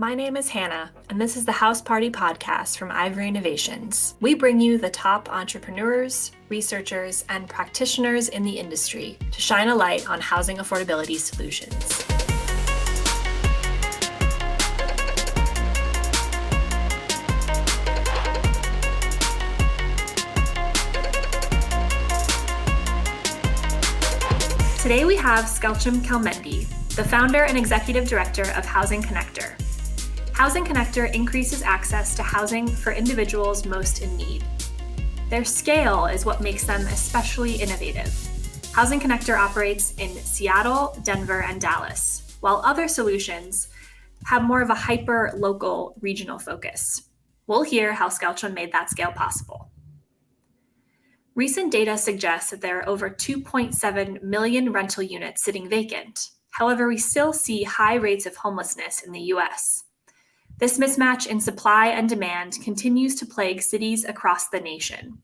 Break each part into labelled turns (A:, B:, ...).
A: My name is Hannah, and this is the House Party podcast from Ivory Innovations. We bring you the top entrepreneurs, researchers, and practitioners in the industry to shine a light on housing affordability solutions. Today we have Shkëlqim Kelmendi, the founder and executive director of Housing Connector. Housing Connector increases access to housing for individuals most in need. Their scale is what makes them especially innovative. Housing Connector operates in Seattle, Denver, and Dallas, while other solutions have more of a hyper-local regional focus. We'll hear how Shkëlqim made that scale possible. Recent data suggests that there are over 2.7 million rental units sitting vacant. However, we still see high rates of homelessness in the US. This mismatch in supply and demand continues to plague cities across the nation,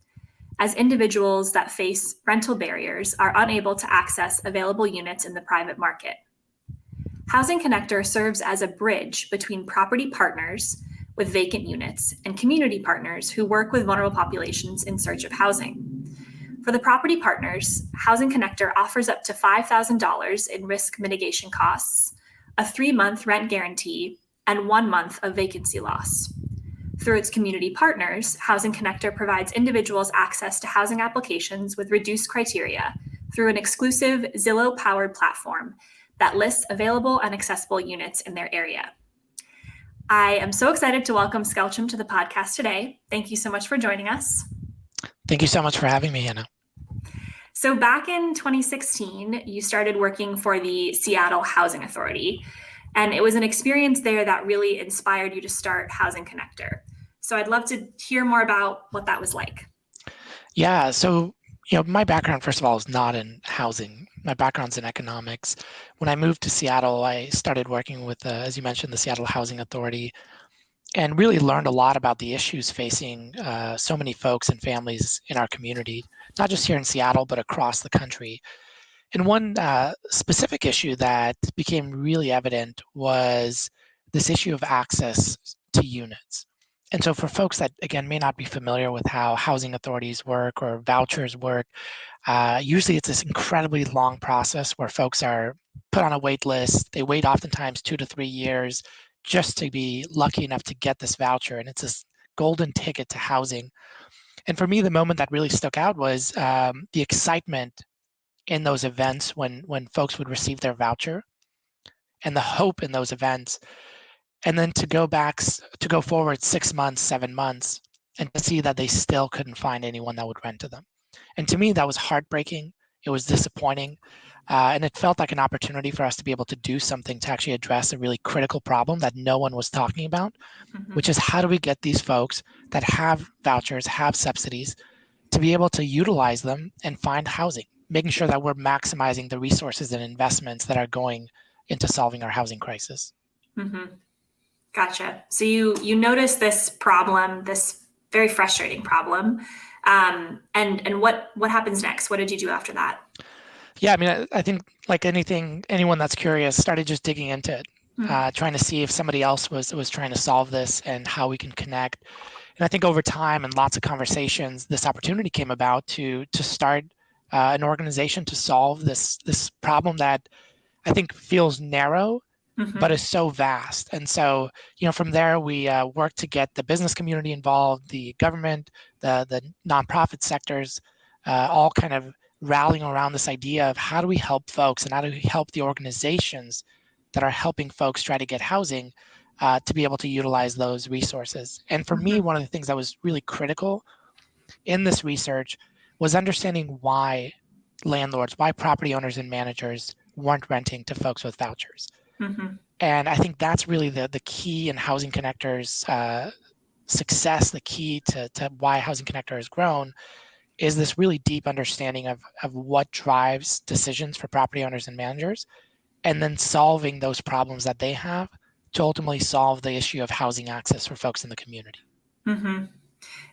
A: as individuals that face rental barriers are unable to access available units in the private market. Housing Connector serves as a bridge between property partners with vacant units and community partners who work with vulnerable populations in search of housing. For the property partners, Housing Connector offers up to $5,000 in risk mitigation costs, a 3-month rent guarantee, and 1 month of vacancy loss. Through its community partners, Housing Connector provides individuals access to housing applications with reduced criteria through an exclusive Zillow-powered platform that lists available and accessible units in their area. I am so excited to welcome Shkëlqim to the podcast today. Thank you so much for joining us.
B: Thank you so much for having me, Hannah.
A: So back in 2016, you started working for the Seattle Housing Authority, and it was an experience there that really inspired you to start Housing Connector. So I'd love to hear more about what that was like.
B: Yeah, so my background, first of all, is not in housing. My background's in economics. When I moved to Seattle, I started working with, as you mentioned, the Seattle Housing Authority, and really learned a lot about the issues facing so many folks and families in our community, not just here in Seattle, but across the country. And one specific issue that became really evident was this issue of access to units. And so for folks that, again, may not be familiar with how housing authorities work or vouchers work, usually it's this incredibly long process where folks are put on a wait list. They wait oftentimes 2 to 3 years just to be lucky enough to get this voucher. And it's this golden ticket to housing. And for me, the moment that really stuck out was the excitement in those events when folks would receive their voucher, and the hope in those events. And then to go forward 6 months, 7 months, and to see that they still couldn't find anyone that would rent to them. And to me, that was heartbreaking. It was disappointing. And it felt like an opportunity for us to be able to do something to actually address a really critical problem that no one was talking about, which is how do we get these folks that have vouchers, have subsidies, to be able to utilize them and find housing, making sure that we're maximizing the resources and investments that are going into solving our housing crisis.
A: Mm-hmm. Gotcha. So you noticed this problem, this very frustrating problem, and what happens next? What did you do after that?
B: Yeah, I mean, I think like anyone that's curious started just digging into it, trying to see if somebody else was trying to solve this and how we can connect. And I think over time and lots of conversations, this opportunity came about to start an organization to solve this problem that I think feels narrow, but is so vast. And so, from there, we worked to get the business community involved, the government, the nonprofit sectors, all kind of rallying around this idea of how do we help folks and how do we help the organizations that are helping folks try to get housing to be able to utilize those resources. And for me, one of the things that was really critical in this research was understanding why landlords, why property owners and managers weren't renting to folks with vouchers. And I think that's really the key in Housing Connector's success, the key to why Housing Connector has grown, is this really deep understanding of what drives decisions for property owners and managers, and then solving those problems that they have to ultimately solve the issue of housing access for folks in the community.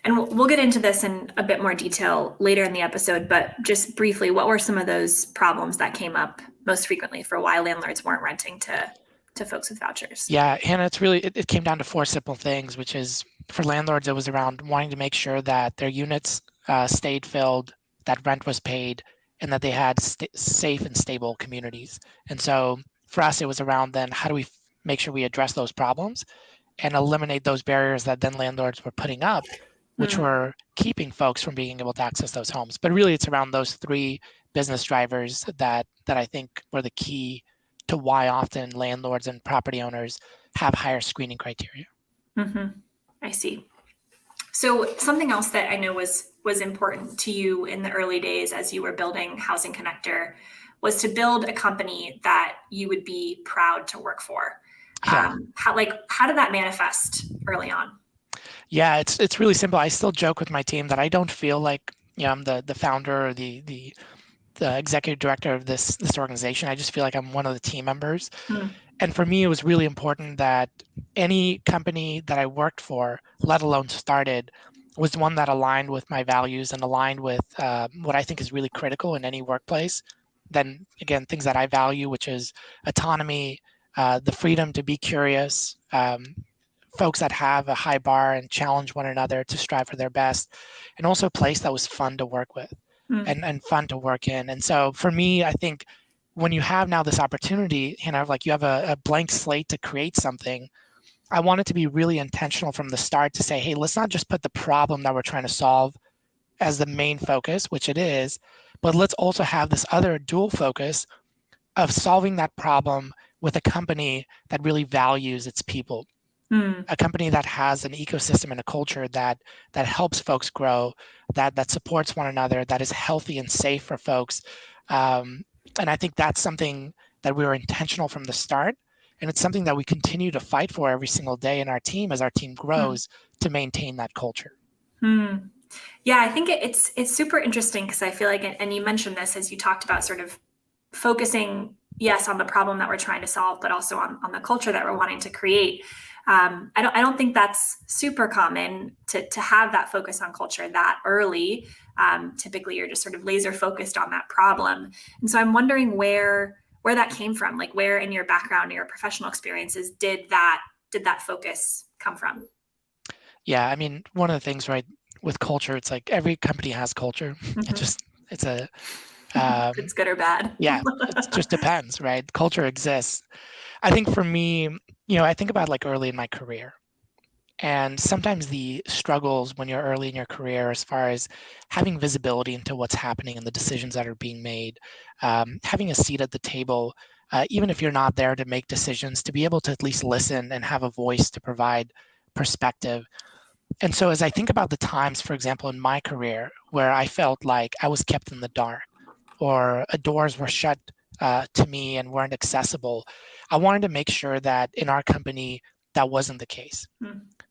A: And we'll get into this in a bit more detail later in the episode, but just briefly, what were some of those problems that came up most frequently for why landlords weren't renting to to folks with vouchers?
B: Yeah, Hannah, it came down to four simple things, which is for landlords, it was around wanting to make sure that their units stayed filled, that rent was paid, and that they had safe and stable communities. And so for us, it was around then how do we make sure we address those problems and eliminate those barriers that then landlords were putting up, which were keeping folks from being able to access those homes. But really, it's around those three business drivers that I think were the key to why often landlords and property owners have higher screening criteria.
A: I see. So something else that I know was important to you in the early days as you were building Housing Connector was to build a company that you would be proud to work for.
B: Yeah.
A: How did that manifest early on?
B: Yeah, it's really simple. I still joke with my team that I don't feel like I'm the founder or the executive director of this organization. I just feel like I'm one of the team members. And for me, it was really important that any company that I worked for, let alone started, was one that aligned with my values and aligned with what I think is really critical in any workplace. Then again, things that I value, which is autonomy, the freedom to be curious, folks that have a high bar and challenge one another to strive for their best, and also a place that was fun to work with and fun to work in. And so for me, I think when you have now this opportunity, like you have a blank slate to create something, I want it to be really intentional from the start to say, hey, let's not just put the problem that we're trying to solve as the main focus, which it is, but let's also have this other dual focus of solving that problem with a company that really values its people. A company that has an ecosystem and a culture that helps folks grow, that supports one another, that is healthy and safe for folks. And I think that's something that we were intentional from the start. And it's something that we continue to fight for every single day in our team as our team grows to maintain that culture.
A: Yeah, I think it's super interesting because I feel like, and you mentioned this as you talked about sort of focusing, yes, on the problem that we're trying to solve, but also on the culture that we're wanting to create. I don't think that's super common to have that focus on culture that early. Typically, you're just sort of laser focused on that problem, and so I'm wondering where that came from. Like, where in your background, your professional experiences, did that focus come from?
B: Yeah, I mean, one of the things, right, with culture, it's like every company has culture. It's a
A: It's good or bad.
B: yeah, it just depends, right? Culture exists. I think for me, I think about like early in my career. And sometimes the struggles when you're early in your career, as far as having visibility into what's happening and the decisions that are being made, having a seat at the table, even if you're not there to make decisions, to be able to at least listen and have a voice to provide perspective. And so as I think about the times, for example, in my career, where I felt like I was kept in the dark or doors were shut to me and weren't accessible, I wanted to make sure that in our company, that wasn't the case.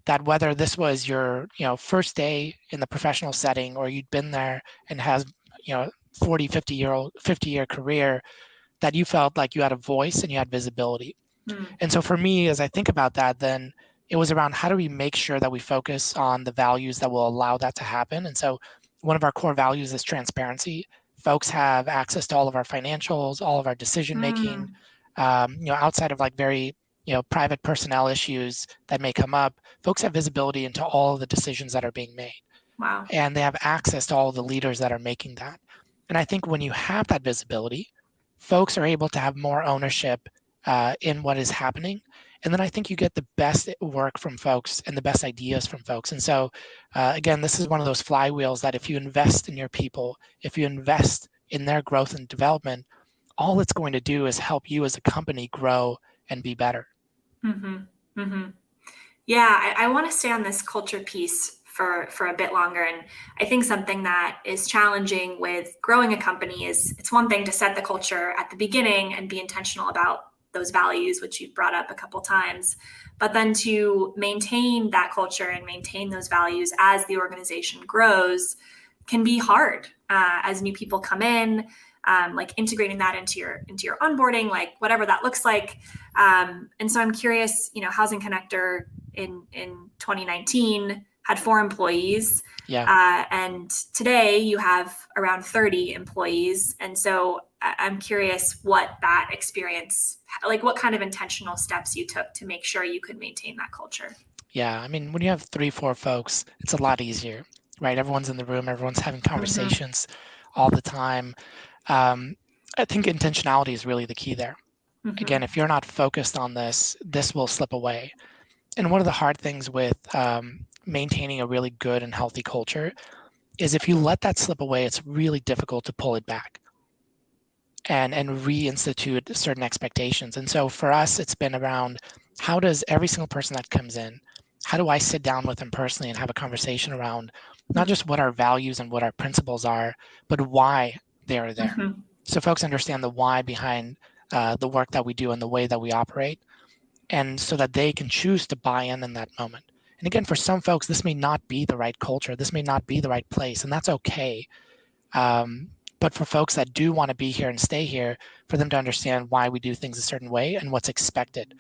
B: That whether this was your first day in the professional setting or you'd been there and has 40 50-year career, that you felt like you had a voice and you had visibility. And so for me, as I think about that, then it was around how do we make sure that we focus on the values that will allow that to happen. And so one of our core values is transparency. Folks have access to all of our financials, all of our decision making, outside of like very private personnel issues that may come up. Folks have visibility into all of the decisions that are being made.
A: Wow.
B: And they have access to all the leaders that are making that. And I think when you have that visibility, folks are able to have more ownership in what is happening. And then I think you get the best work from folks and the best ideas from folks. And so, again, this is one of those flywheels that if you invest in your people, if you invest in their growth and development, all it's going to do is help you as a company grow and be better.
A: Yeah, I want to stay on this culture piece for a bit longer. And I think something that is challenging with growing a company is it's one thing to set the culture at the beginning and be intentional about those values, which you've brought up a couple times, but then to maintain that culture and maintain those values as the organization grows can be hard as new people come in, like integrating that into your onboarding, like whatever that looks like. And so I'm curious, Housing Connector in 2019 had 4 employees.
B: Yeah.
A: And today you have around 30 employees. And so I'm curious what that experience, like what kind of intentional steps you took to make sure you could maintain that culture.
B: Yeah. I mean, when you have 3, 4 folks, it's a lot easier, right? Everyone's in the room, everyone's having
A: Mm-hmm.
B: conversations all the time. Um, I think intentionality is really the key there.
A: Mm-hmm.
B: Again, if you're not focused on this, this will slip away. And one of the hard things with maintaining a really good and healthy culture is if you let that slip away, it's really difficult to pull it back and reinstitute certain expectations. And so for us, it's been around how does every single person that comes in, how do I sit down with them personally and have a conversation around not just what our values and what our principles are, but why they are there.
A: Mm-hmm.
B: So folks understand the why behind the work that we do and the way that we operate, and so that they can choose to buy in that moment. And again, for some folks, this may not be the right culture, this may not be the right place, and that's okay. Um, but for folks that do want to be here and stay here, for them to understand why we do things a certain way and what's expected.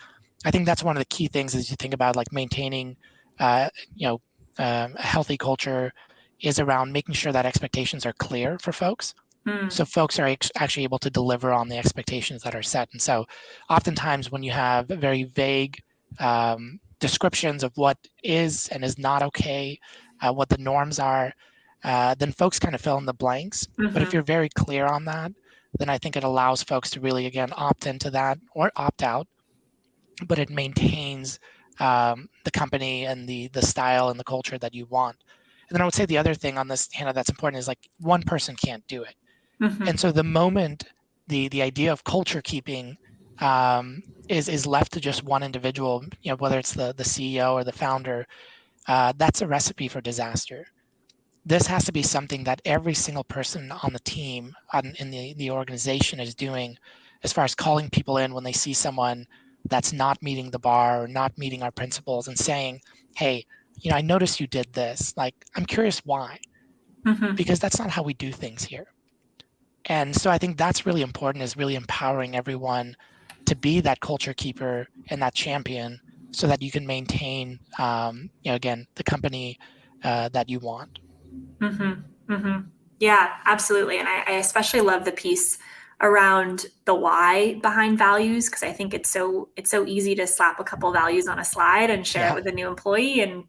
B: I think that's one of the key things as you think about like maintaining, uh, you know, a healthy culture is around making sure that expectations are clear for folks.
A: Mm.
B: So folks are actually able to deliver on the expectations that are set. And so oftentimes when you have very vague descriptions of what is and is not okay, what the norms are, then folks kind of fill in the blanks. But if
A: Mm-hmm.
B: you're very clear on that, then I think it allows folks to really, again, opt into that or opt out, but it maintains the company and the style and the culture that you want. And then I would say the other thing on this, Hannah, that's important is like one person can't do it.
A: Mm-hmm.
B: And so the moment the idea of culture keeping is left to just one individual, whether it's the CEO or the founder, that's a recipe for disaster. This has to be something that every single person on the team in the organization is doing, as far as calling people in when they see someone that's not meeting the bar or not meeting our principles and saying, hey, I noticed you did this. Like, I'm curious why,
A: Mm-hmm.
B: because that's not how we do things here. And so I think that's really important, is really empowering everyone to be that culture keeper and that champion so that you can maintain, again, the company that you want.
A: Mm-hmm. Mm-hmm. Yeah, absolutely. And I especially love the piece around the why behind values, because I think it's so easy to slap a couple values on a slide and share it
B: Yeah,
A: with a new employee, and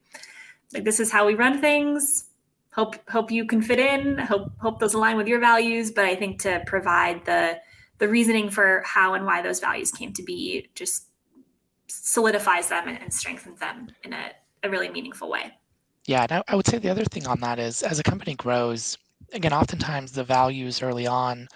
A: like, this is how we run things. Hope you can fit in. Hope those align with your values. But I think to provide the reasoning for how and why those values came to be just solidifies them and strengthens them in a really meaningful way.
B: yeah. And I would say the other thing on that is, as a company grows, again, oftentimes the values early on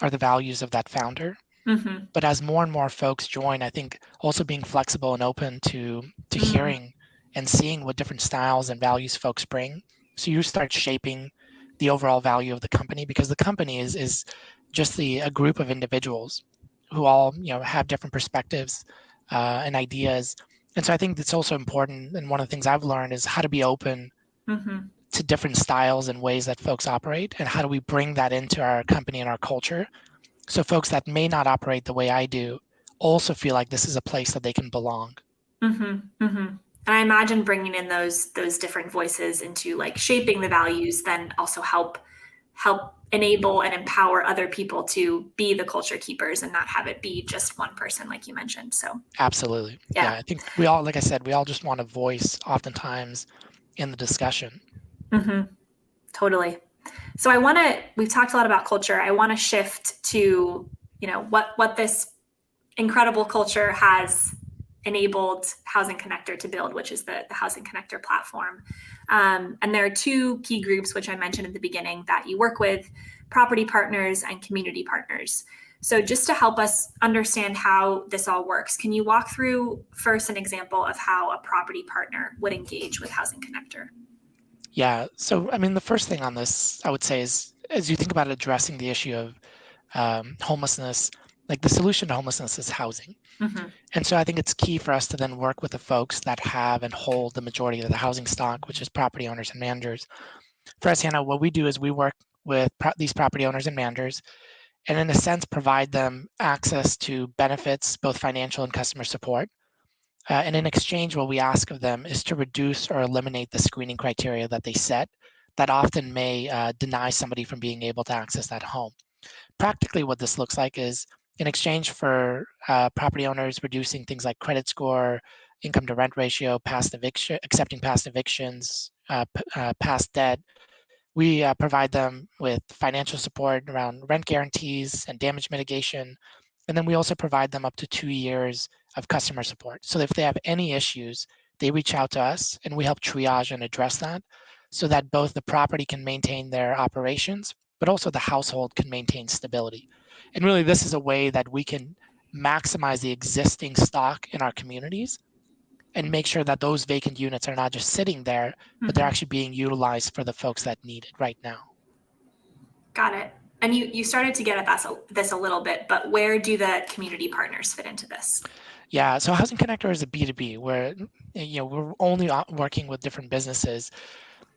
B: are the values of that founder.
A: Mm-hmm.
B: But as more and more folks join, I think also being flexible and open to
A: Mm-hmm.
B: hearing and seeing what different styles and values folks bring. So you start shaping the overall value of the company, because the company is just a group of individuals who all have different perspectives and ideas. And so I think it's also important, and one of the things I've learned is how to be open
A: Mm-hmm.
B: to different styles and ways that folks operate, and how do we bring that into our company and our culture, so folks that may not operate the way I do also feel like this is a place that they can belong.
A: Mm-hmm. Mm-hmm. And I imagine bringing in those different voices into like shaping the values then also help enable and empower other people to be the culture keepers and not have it be just one person, like you mentioned. So
B: Absolutely. Yeah,
A: yeah.
B: I think we all, like I said, we all just want a voice oftentimes in the discussion.
A: Mm-hmm. Totally. So we've talked a lot about culture. I want to shift to, what this incredible culture has enabled Housing Connector to build, which is the Housing Connector platform. And there are 2 key groups, which I mentioned at the beginning, that you work with: property partners and community partners. So just to help us understand how this all works, can you walk through first an example of how a property partner would engage with Housing Connector?
B: Yeah. So, I mean, the first thing on this, I would say, is as you think about addressing the issue of homelessness, like the solution to homelessness is housing.
A: Mm-hmm.
B: And so I think it's key for us to then work with the folks that have and hold the majority of the housing stock, which is property owners and managers. For us, Hannah, what we do is we work with these property owners and managers, and in a sense, provide them access to benefits, both financial and customer support. And in exchange, what we ask of them is to reduce or eliminate the screening criteria that they set that often may deny somebody from being able to access that home. Practically, what this looks like is in exchange for property owners reducing things like credit score, income to rent ratio, past eviction, accepting past evictions, past debt, we provide them with financial support around rent guarantees and damage mitigation. And then we also provide them up to 2 years of customer support. So if they have any issues, they reach out to us and we help triage and address that so that both the property can maintain their operations, but also the household can maintain stability. And really, this is a way that we can maximize the existing stock in our communities and make sure that those vacant units are not just sitting there, but they're actually being utilized for the folks that need it right now.
A: Got it. And you started to get at this a little bit, but where do the community partners fit into this?
B: Yeah, so Housing Connector is a B2B where we're only working with different businesses,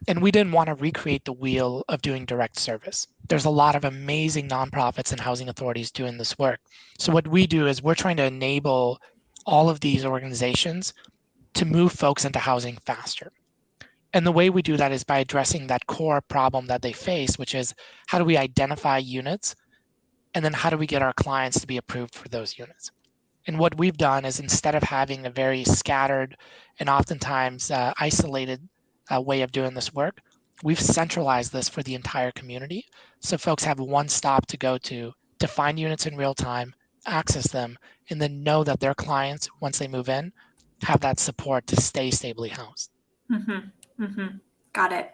B: and we didn't want to recreate the wheel of doing direct service. There's a lot of amazing nonprofits and housing authorities doing this work. So what we do is we're trying to enable all of these organizations to move folks into housing faster. And the way we do that is by addressing that core problem that they face, which is how do we identify units? And then how do we get our clients to be approved for those units? And what we've done is instead of having a very scattered and oftentimes isolated way of doing this work, we've centralized this for the entire community. So folks have one stop to go to find units in real time, access them, and then know that their clients, once they move in, have that support to stay stably housed.
A: Mm-hmm. Mm-hmm. Got it.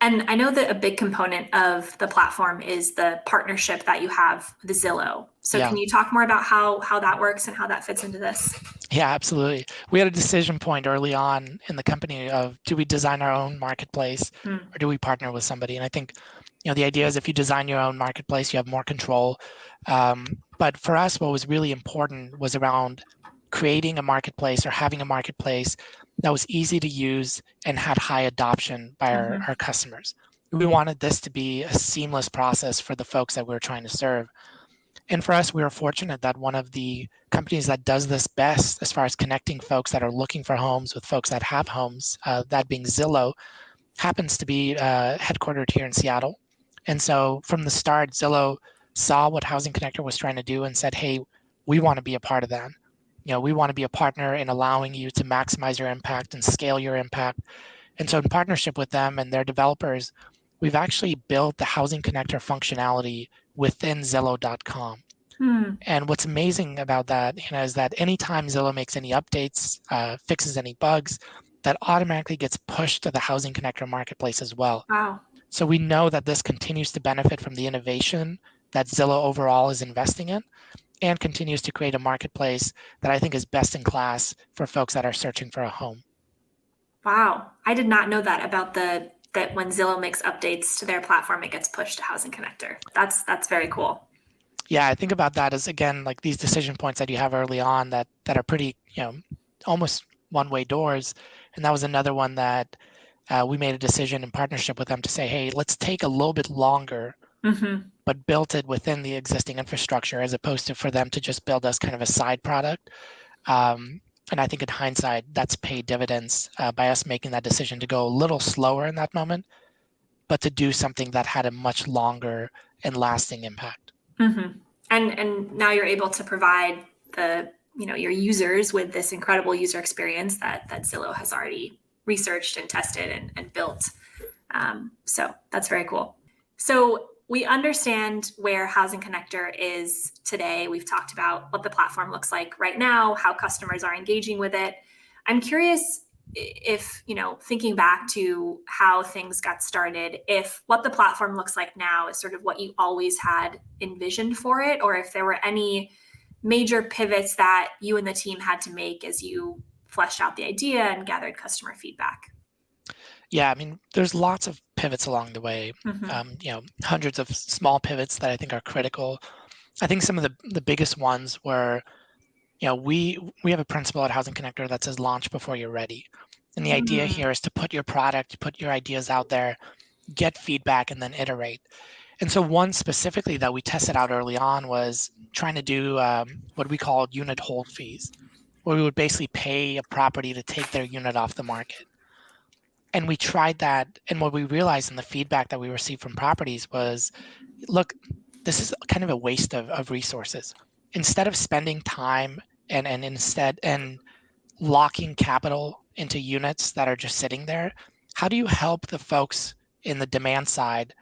A: And I know that a big component of the platform is the partnership that you have with Zillow. So
B: Yeah.
A: Can you talk more about how that works and how that fits into this?
B: Yeah, absolutely. We had a decision point early on in the company of do we design our own marketplace or do we partner with somebody? And I think, the idea is if you design your own marketplace, you have more control. But for us, what was really important was around creating a marketplace or having a marketplace that was easy to use and had high adoption by our customers. We wanted this to be a seamless process for the folks that we were trying to serve. And for us, we were fortunate that one of the companies that does this best as far as connecting folks that are looking for homes with folks that have homes, that being Zillow, happens to be headquartered here in Seattle. And so from the start, Zillow saw what Housing Connector was trying to do and said, hey, we want to be a part of that. We want to be a partner in allowing you to maximize your impact and scale your impact. And so in partnership with them and their developers, we've actually built the Housing Connector functionality within Zillow.com. And what's amazing about that, is that anytime Zillow makes any updates, fixes any bugs, that automatically gets pushed to the Housing Connector marketplace as well.
A: Wow.
B: So we know that this continues to benefit from the innovation that Zillow overall is investing in and continues to create a marketplace that I think is best in class for folks that are searching for a home.
A: Wow. I did not know that about that when Zillow makes updates to their platform, it gets pushed to Housing Connector. That's very cool.
B: Yeah, I think about that as, again, like these decision points that you have early on that are pretty, almost one-way doors. And that was another one that we made a decision in partnership with them to say, hey, let's take a little bit longer, but built it within the existing infrastructure as opposed to for them to just build us kind of a side product. And I think in hindsight, that's paid dividends by us making that decision to go a little slower in that moment, but to do something that had a much longer and lasting impact.
A: And now you're able to provide your users with this incredible user experience that Zillow has already researched and tested and built. So that's very cool. So we understand where Housing Connector is today. We've talked about what the platform looks like right now, how customers are engaging with it. I'm curious if, thinking back to how things got started, if what the platform looks like now is sort of what you always had envisioned for it, or if there were any major pivots that you and the team had to make as you fleshed out the idea and gathered customer feedback.
B: Yeah, I mean, there's lots of pivots along the way, hundreds of small pivots that I think are critical. I think some of the biggest ones were, we have a principle at Housing Connector that says launch before you're ready. And the idea here is to put your product, put your ideas out there, get feedback, and then iterate. And so one specifically that we tested out early on was trying to do what we call unit hold fees, where we would basically pay a property to take their unit off the market. And we tried that, and what we realized in the feedback that we received from properties was, look, this is kind of a waste of resources. Instead of spending time and locking capital into units that are just sitting there, how do you help the folks in the demand side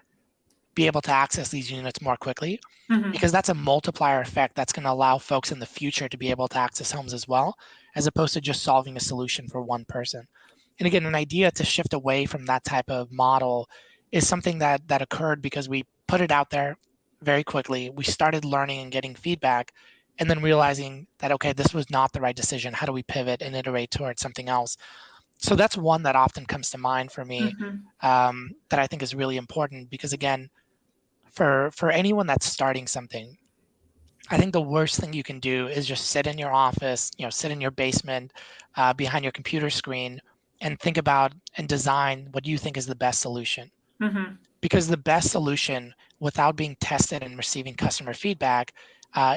B: be able to access these units more quickly?
A: Mm-hmm.
B: Because that's a multiplier effect that's going to allow folks in the future to be able to access homes as well, as opposed to just solving a solution for one person. And again, an idea to shift away from that type of model is something that occurred because we put it out there very quickly. We started learning and getting feedback, and then realizing that, okay, this was not the right decision. How do we pivot and iterate towards something else? So that's one that often comes to mind for me, that I think is really important, because again, for anyone that's starting something, I think the worst thing you can do is just sit in your office, sit in your basement, behind your computer screen, and think about and design what you think is the best solution.
A: Mm-hmm.
B: Because the best solution, without being tested and receiving customer feedback,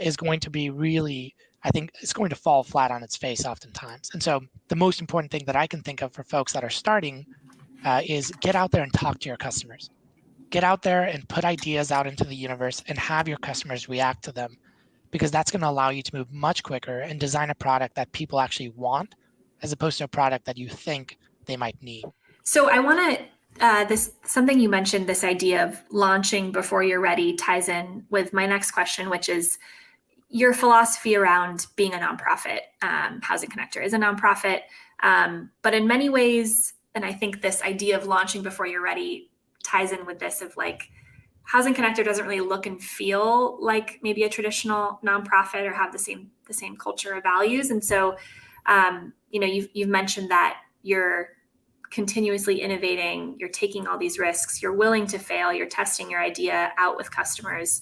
B: is going to be really, I think it's going to fall flat on its face oftentimes. And so the most important thing that I can think of for folks that are starting is get out there and talk to your customers. Get out there and put ideas out into the universe and have your customers react to them, because that's going to allow you to move much quicker and design a product that people actually want, as opposed to a product that you think they might need.
A: So I want to this something you mentioned, this idea of launching before you're ready, ties in with my next question, which is your philosophy around being a nonprofit. Housing Connector is a nonprofit, but in many ways, and I think this idea of launching before you're ready ties in with this of like, Housing Connector doesn't really look and feel like maybe a traditional nonprofit or have the same culture or values. And so, you've mentioned that you're continuously innovating, you're taking all these risks, you're willing to fail, you're testing your idea out with customers.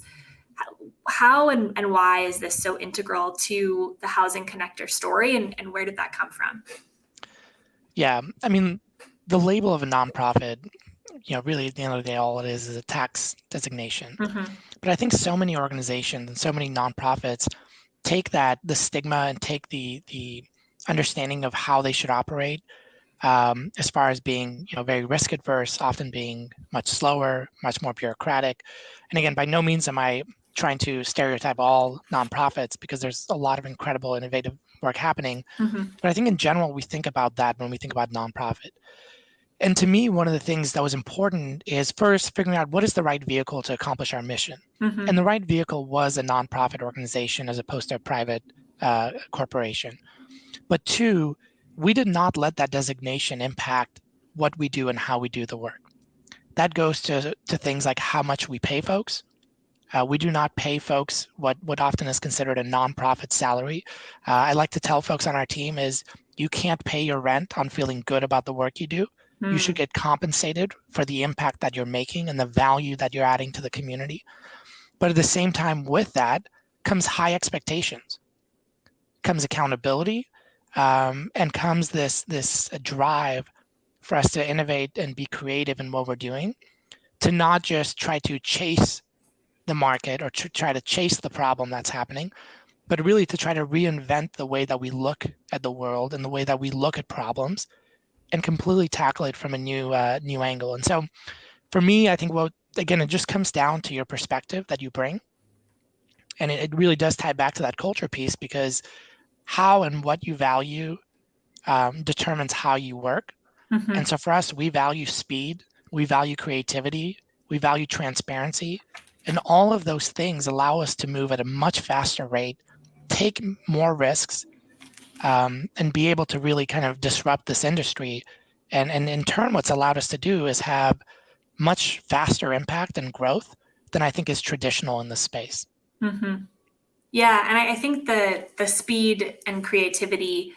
A: How and why is this so integral to the Housing Connector story, and where did that come from?
B: Yeah, I mean, the label of a nonprofit, really at the end of the day, all it is a tax designation.
A: Mm-hmm.
B: But I think so many organizations and so many nonprofits take the stigma and take the understanding of how they should operate, as far as being very risk adverse, often being much slower, much more bureaucratic. And again, by no means am I trying to stereotype all nonprofits, because there's a lot of incredible innovative work happening.
A: Mm-hmm.
B: But I think in general, we think about that when we think about nonprofit. And to me, one of the things that was important is first figuring out what is the right vehicle to accomplish our mission.
A: Mm-hmm.
B: And the right vehicle was a nonprofit organization as opposed to a private corporation. But two, we did not let that designation impact what we do and how we do the work. That goes to things like how much we pay folks. We do not pay folks what often is considered a nonprofit salary. I like to tell folks on our team is, you can't pay your rent on feeling good about the work you do. You should get compensated for the impact that you're making and the value that you're adding to the community. But at the same time, with that comes high expectations, comes accountability, and comes this drive for us to innovate and be creative in what we're doing, to not just try to chase the market or to try to chase the problem that's happening, but really to try to reinvent the way that we look at the world and the way that we look at problems, and completely tackle it from a new angle. And so for me, I think, well, again, it just comes down to your perspective that you bring. And it really does tie back to that culture piece, because how and what you value determines how you work.
A: Mm-hmm.
B: And so for us, we value speed, we value creativity, we value transparency, and all of those things allow us to move at a much faster rate, take more risks, and be able to really kind of disrupt this industry. And in turn, what's allowed us to do is have much faster impact and growth than I think is traditional in this space.
A: Mm-hmm. Yeah, and I think the speed and creativity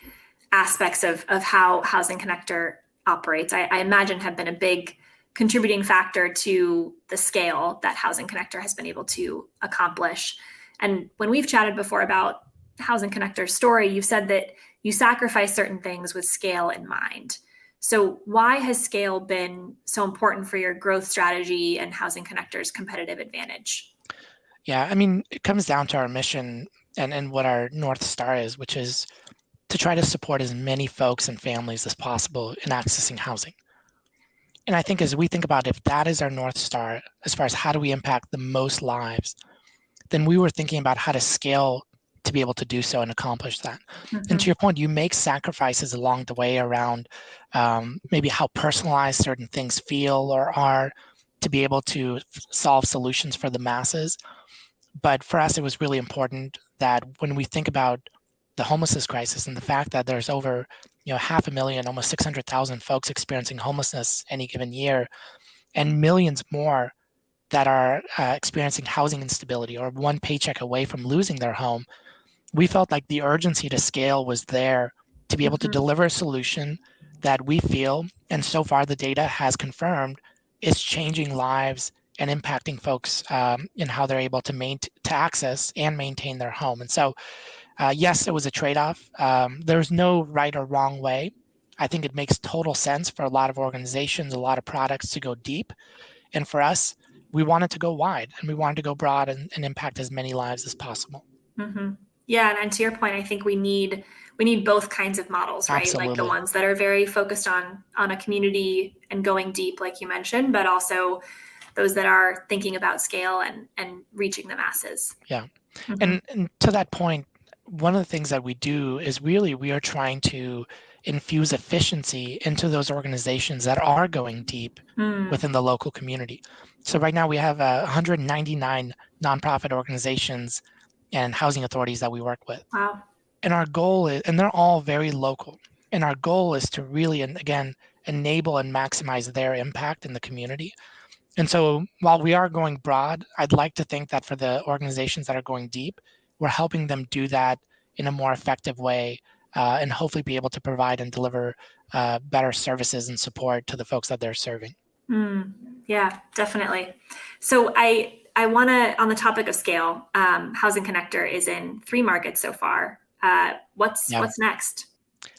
A: aspects of how Housing Connector operates, I imagine, have been a big contributing factor to the scale that Housing Connector has been able to accomplish. And when we've chatted before about Housing Connector's story, you've said that you sacrifice certain things with scale in mind. So why has scale been so important for your growth strategy and Housing Connector's competitive advantage?
B: Yeah, I mean, it comes down to our mission and what our North Star is, which is to try to support as many folks and families as possible in accessing housing. And I think as we think about if that is our North Star, as far as how do we impact the most lives, then we were thinking about how to scale to be able to do so and accomplish that. And to your point, you make sacrifices along the way around maybe how personalized certain things feel or are to be able to solve solutions for the masses. But for us, it was really important that when we think about the homelessness crisis and the fact that there's over 500,000, almost 600,000 folks experiencing homelessness any given year, and millions more that are experiencing housing instability or one paycheck away from losing their home, we felt like the urgency to scale was there to be able to deliver a solution that we feel, and so far the data has confirmed, is changing lives and impacting folks in how they're able to access and maintain their home. And so, yes, it was a trade-off. There's no right or wrong way. I think it makes total sense for a lot of organizations, a lot of products to go deep. And for us, we wanted to go wide and we wanted to go broad and impact as many lives as possible.
A: Yeah, and to your point, I think we need both kinds of models, right?
B: Absolutely.
A: Like the ones that are very focused on a community and going deep, like you mentioned, but also those that are thinking about scale and reaching the masses.
B: Yeah. And to that point, one of the things that we do is really we are trying to infuse efficiency into those organizations that are going deep within the local community. So right now we have 199 nonprofit organizations and housing authorities that we work with.
A: Wow.
B: And our goal is, and they're all very local, and our goal is to really, and again, enable and maximize their impact in the community. And so while we are going broad, I'd like to think that for the organizations that are going deep, we're helping them do that in a more effective way and hopefully be able to provide and deliver better services and support to the folks that they're serving.
A: Yeah, definitely. So I want to, on the topic of scale, Housing Connector is in 3 markets so far. What's next?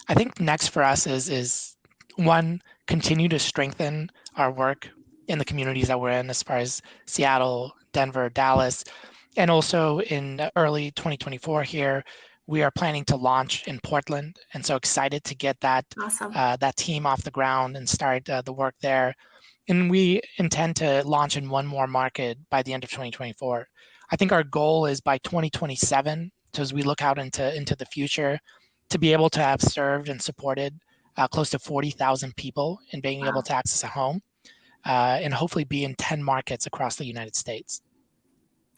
B: I think next for us is one, continue to strengthen our work in the communities that we're in, as far as Seattle, Denver, Dallas, and also in early 2024 here, we are planning to launch in Portland, and so excited to get that
A: Awesome.
B: That team off the ground and start the work there. And we intend to launch in one more market by the end of 2024. I think our goal is by 2027, so as we look out into the future, to be able to have served and supported close to 40,000 people in being able to access a home and hopefully be in 10 markets across the United States.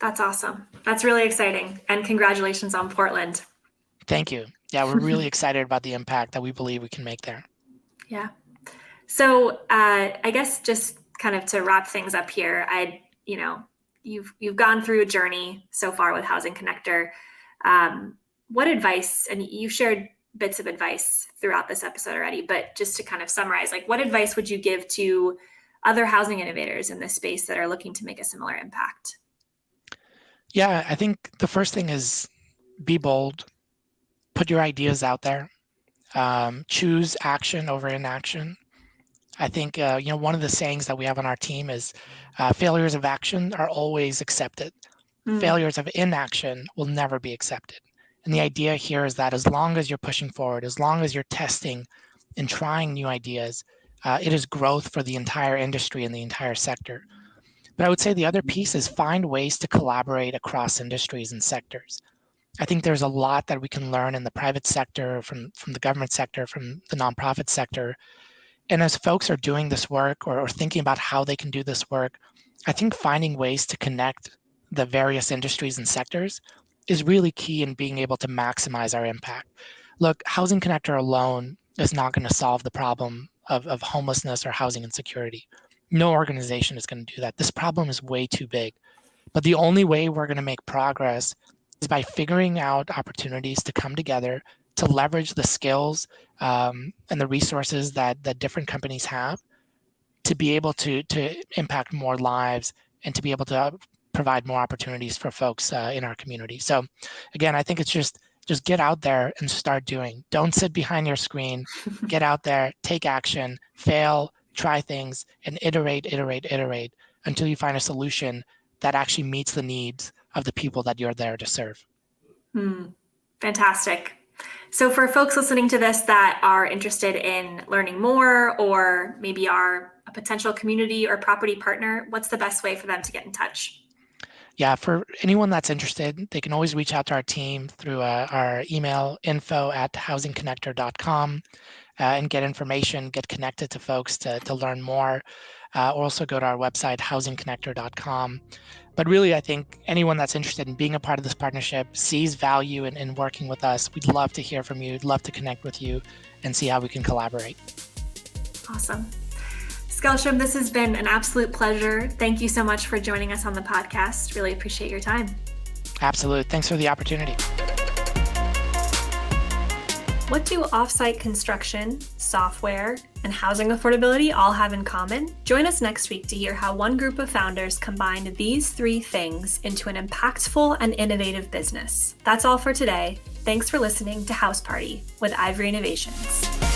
A: That's awesome. That's really exciting. And congratulations on Portland.
B: Thank you. Yeah, we're really excited about the impact that we believe we can make there.
A: Yeah. So I guess just kind of to wrap things up here, you've gone through a journey so far with Housing Connector. What advice, and you've shared bits of advice throughout this episode already, but just to kind of summarize, like what advice would you give to other housing innovators in this space that are looking to make a similar impact?
B: Yeah, I think the first thing is be bold, put your ideas out there, choose action over inaction. I think one of the sayings that we have on our team is failures of action are always accepted. Failures of inaction will never be accepted. And the idea here is that as long as you're pushing forward, as long as you're testing and trying new ideas, it is growth for the entire industry and the entire sector. But I would say the other piece is find ways to collaborate across industries and sectors. I think there's a lot that we can learn in the private sector, from the government sector, from the nonprofit sector. And as folks are doing this work or thinking about how they can do this work, I think finding ways to connect the various industries and sectors is really key in being able to maximize our impact. Look, Housing Connector alone is not going to solve the problem of homelessness or housing insecurity. No organization is going to do that. This problem is way too big. But the only way we're going to make progress is by figuring out opportunities to come together to leverage the skills and the resources that different companies have to be able to impact more lives and to be able to provide more opportunities for folks in our community. So again, I think it's just get out there and start doing. Don't sit behind your screen. Get out there, take action, fail, try things, and iterate until you find a solution that actually meets the needs of the people that you're there to serve.
A: Fantastic. So for folks listening to this that are interested in learning more or maybe are a potential community or property partner, what's the best way for them to get in touch?
B: Yeah, for anyone that's interested, they can always reach out to our team through our email, info@housingconnector.com, and get information, get connected to folks to learn more. Also go to our website, housingconnector.com. But really, I think anyone that's interested in being a part of this partnership sees value in working with us. We'd love to hear from you, we'd love to connect with you and see how we can collaborate.
A: Awesome. Shkëlqim, this has been an absolute pleasure. Thank you so much for joining us on the podcast. Really appreciate your time.
B: Absolutely. Thanks for the opportunity.
A: What do offsite construction, software, and housing affordability all have in common? Join us next week to hear how one group of founders combined these three things into an impactful and innovative business. That's all for today. Thanks for listening to House Party with Ivory Innovations.